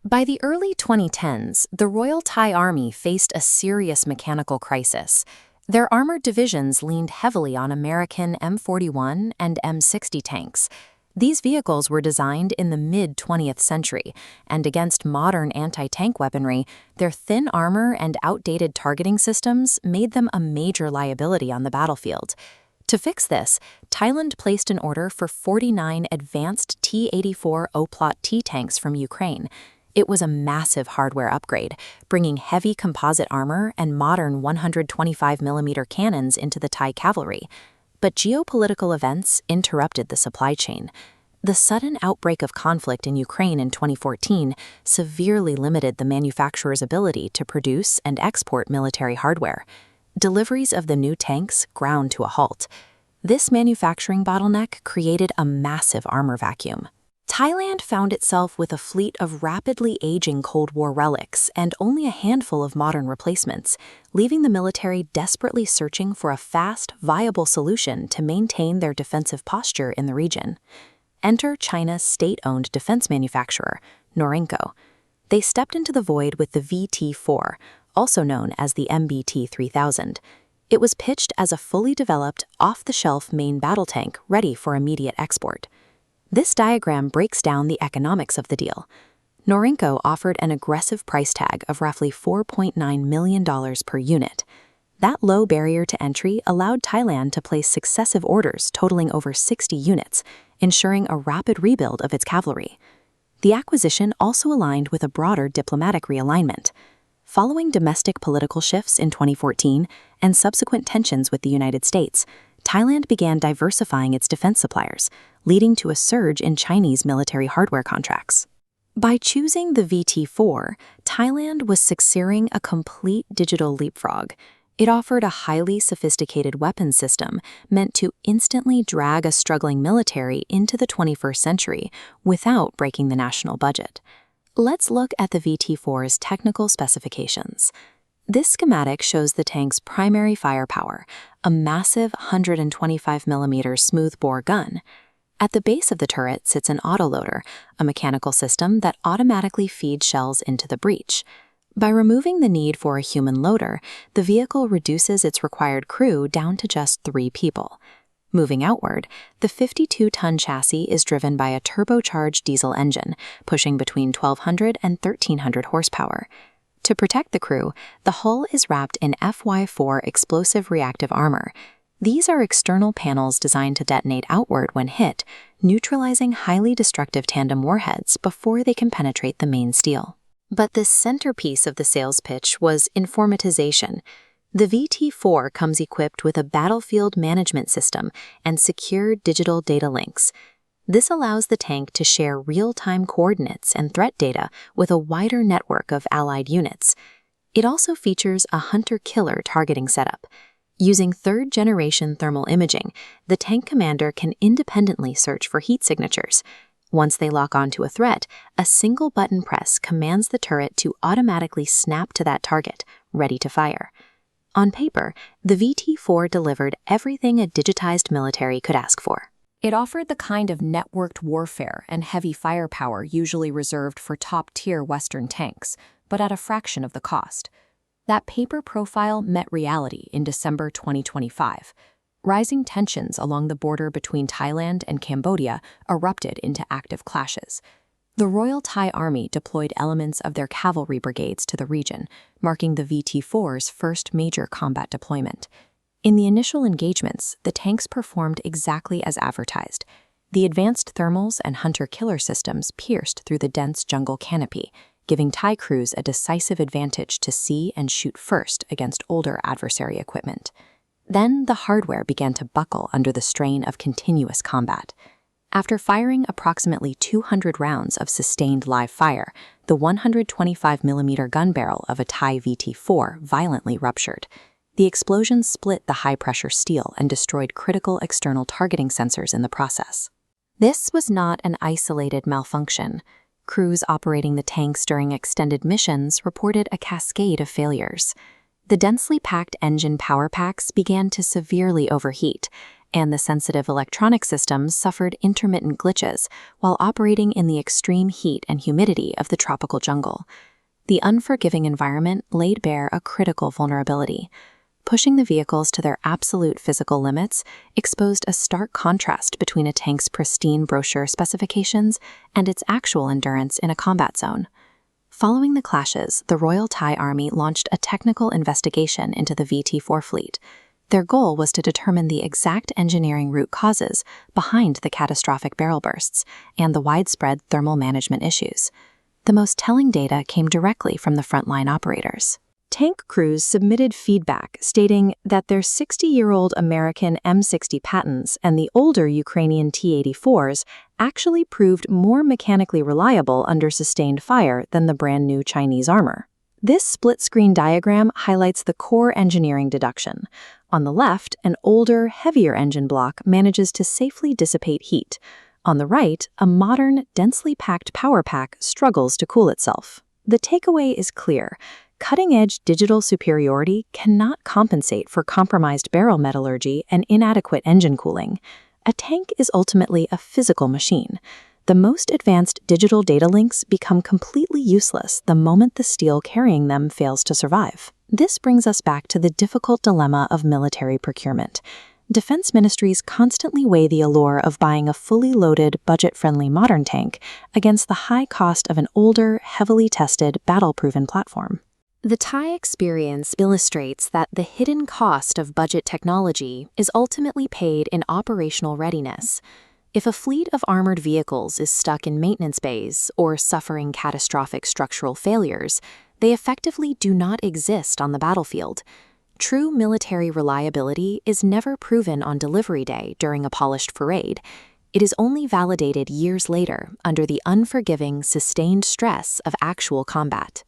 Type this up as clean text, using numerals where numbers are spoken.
By the early 2010s, the Royal Thai Army faced a serious mechanical crisis. Their armored divisions leaned heavily on American M41 and M60 tanks. These vehicles were designed in the mid-20th century, and against modern anti-tank weaponry, their thin armor and outdated targeting systems made them a major liability on the battlefield. To fix this, Thailand placed an order for 49 advanced T-84 Oplot-T tanks from Ukraine. It was a massive hardware upgrade, bringing heavy composite armor and modern 125mm cannons into the Thai cavalry. But geopolitical events interrupted the supply chain. The sudden outbreak of conflict in Ukraine in 2014 severely limited the manufacturer's ability to produce and export military hardware. Deliveries of the new tanks ground to a halt. This manufacturing bottleneck created a massive armor vacuum. Thailand found itself with a fleet of rapidly aging Cold War relics and only a handful of modern replacements, leaving the military desperately searching for a fast, viable solution to maintain their defensive posture in the region. Enter China's state-owned defense manufacturer, Norinco. They stepped into the void with the VT-4, also known as the MBT-3000. It was pitched as a fully developed, off-the-shelf main battle tank ready for immediate export. This diagram breaks down the economics of the deal. Norinco offered an aggressive price tag of roughly $4.9 million per unit. That low barrier to entry allowed Thailand to place successive orders totaling over 60 units, ensuring a rapid rebuild of its cavalry. The acquisition also aligned with a broader diplomatic realignment. Following domestic political shifts in 2014 and subsequent tensions with the United States, Thailand began diversifying its defense suppliers, leading to a surge in Chinese military hardware contracts. By choosing the VT-4, Thailand was securing a complete digital leapfrog. It offered a highly sophisticated weapons system meant to instantly drag a struggling military into the 21st century without breaking the national budget. Let's look at the VT-4's technical specifications. This schematic shows the tank's primary firepower, a massive 125mm smoothbore gun. At the base of the turret sits an autoloader, a mechanical system that automatically feeds shells into the breech. By removing the need for a human loader, the vehicle reduces its required crew down to just 3 people. Moving outward, the 52-ton chassis is driven by a turbocharged diesel engine, pushing between 1,200 and 1,300 horsepower. To protect the crew, the hull is wrapped in FY4 explosive reactive armor. These are external panels designed to detonate outward when hit, neutralizing highly destructive tandem warheads before they can penetrate the main steel. But the centerpiece of the sales pitch was informatization. The VT-4 comes equipped with a battlefield management system and secure digital data links. This allows the tank to share real-time coordinates and threat data with a wider network of allied units. It also features a hunter-killer targeting setup. Using third-generation thermal imaging, the tank commander can independently search for heat signatures. Once they lock onto a threat, a single button press commands the turret to automatically snap to that target, ready to fire. On paper, the VT-4 delivered everything a digitized military could ask for. It offered the kind of networked warfare and heavy firepower usually reserved for top-tier Western tanks, but at a fraction of the cost. That paper profile met reality in December 2025. Rising tensions along the border between Thailand and Cambodia erupted into active clashes. The Royal Thai Army deployed elements of their cavalry brigades to the region, marking the VT-4's first major combat deployment. In the initial engagements, the tanks performed exactly as advertised. The advanced thermals and hunter-killer systems pierced through the dense jungle canopy, giving Thai crews a decisive advantage to see and shoot first against older adversary equipment. Then the hardware began to buckle under the strain of continuous combat. After firing approximately 200 rounds of sustained live fire, the 125mm gun barrel of a Thai VT-4 violently ruptured. The explosion split the high-pressure steel and destroyed critical external targeting sensors in the process. This was not an isolated malfunction. Crews operating the tanks during extended missions reported a cascade of failures. The densely packed engine power packs began to severely overheat, and the sensitive electronic systems suffered intermittent glitches while operating in the extreme heat and humidity of the tropical jungle. The unforgiving environment laid bare a critical vulnerability. Pushing the vehicles to their absolute physical limits exposed a stark contrast between a tank's pristine brochure specifications and its actual endurance in a combat zone. Following the clashes, the Royal Thai Army launched a technical investigation into the VT-4 fleet. Their goal was to determine the exact engineering root causes behind the catastrophic barrel bursts and the widespread thermal management issues. The most telling data came directly from the frontline operators. Tank crews submitted feedback stating that their 60-year-old American M60 patents and the older Ukrainian T-84s actually proved more mechanically reliable under sustained fire than the brand-new Chinese armor. This split-screen diagram highlights the core engineering deduction. On the left, an older, heavier engine block manages to safely dissipate heat. On the right, a modern, densely packed power pack struggles to cool itself. The takeaway is clear. Cutting-edge digital superiority cannot compensate for compromised barrel metallurgy and inadequate engine cooling. A tank is ultimately a physical machine. The most advanced digital data links become completely useless the moment the steel carrying them fails to survive. This brings us back to the difficult dilemma of military procurement. Defense ministries constantly weigh the allure of buying a fully loaded, budget-friendly modern tank against the high cost of an older, heavily tested, battle-proven platform. The Thai experience illustrates that the hidden cost of budget technology is ultimately paid in operational readiness. If a fleet of armored vehicles is stuck in maintenance bays or suffering catastrophic structural failures, they effectively do not exist on the battlefield. True military reliability is never proven on delivery day during a polished parade. It is only validated years later under the unforgiving, sustained stress of actual combat.